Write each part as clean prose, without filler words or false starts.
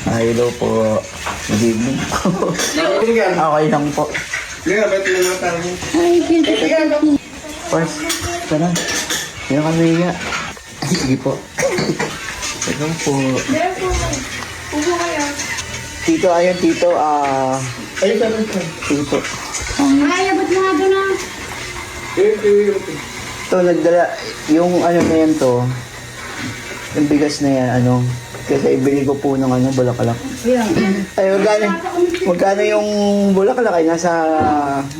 Hello po. Good evening po. Okay lang po. First, tara. Hindi na kami hiya. Ay, sige po. Hello po. Upo kayo. Tito, ayun tito. Ayun, sabi ko. Tito. Ay, abot mo nga doon ah. Ito, nagdala. Yung ano na yan to. Yung bigas na yan, ano. Kasi ibili ko po ng ano, bulaklak. Ay, magkano yung bulaklak ay nasa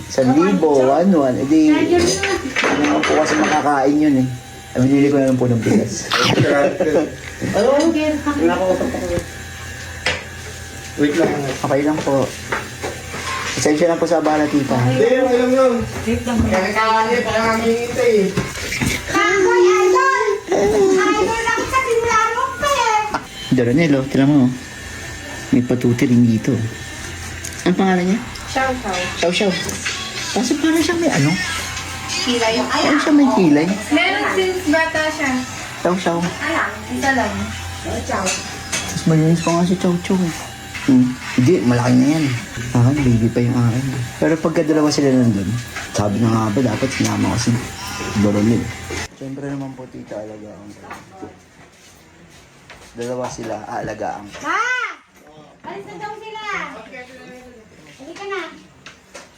1,000, 1,000. E di, ano naman po kasi makakain yun eh. Ay, binili ko na lang po ng bigas. Ano? Nakakausap ako. Wait lang. Okay lang po. Pasensya lang po sa abala, tita. Hindi, okay lang yun. Kaya kaya, parang mamingitay eh. Kamboy, idol! Idol lang sa simulano pa eh. Daronel, oh. Tira mo, oh. May patuti rin dito. Ang pangalan niya? Chow chow. Xiao Xiao. Kasi parang siyang may ano? Kilay yung Parang siyang may kilay. Meron since bata siya. Xiao Xiao. Alam, isa lang. Chow. Mas malinis pa nga si Chow Chow. Hindi, malaki na yan. Baby pa yung akin. Pero pagka dalawa sila nandun, sabi na nga ba, dapat sinama ko si Doronil. Siyempre naman po, tita, alagaan ko. Dalawa sila, aalagaan ko. Ma! Alis na daw sila. Halika na.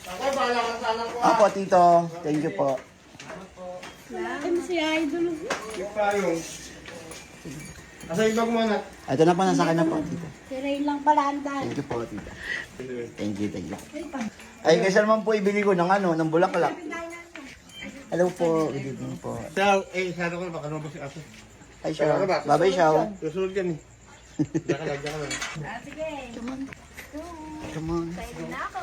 Ako, bahala ka sana ko. Ako, tito. Thank you po. Ano si idol? Yung payong. Asa yung bag mo, anak? Ito na po, nasa akin na po, tito. Si Ray lang pala andan. Thank you po, tita. Thank you, thank you. Ay, kasi naman po, ibili ko ng ano, ng bulaklak. Hello po, good evening po. Sana ko, baka naman si Aso. Ay, Xiao. Bye-bye, Xiao. Susunod yan eh. Diyan ka lang, diyan ka lang. Sige. Come on. Excited na ako.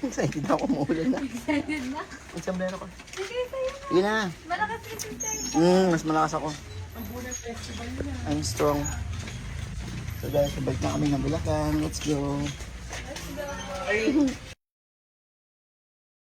Excited na ako, maulan na. Excited na. Ang sombrero ko. Sige, sa'yo na. Sige na. Malakas kasi tayo. Mas malakas ako. I'm strong. So guys, sabay na kami ng Bulacan. Let's go.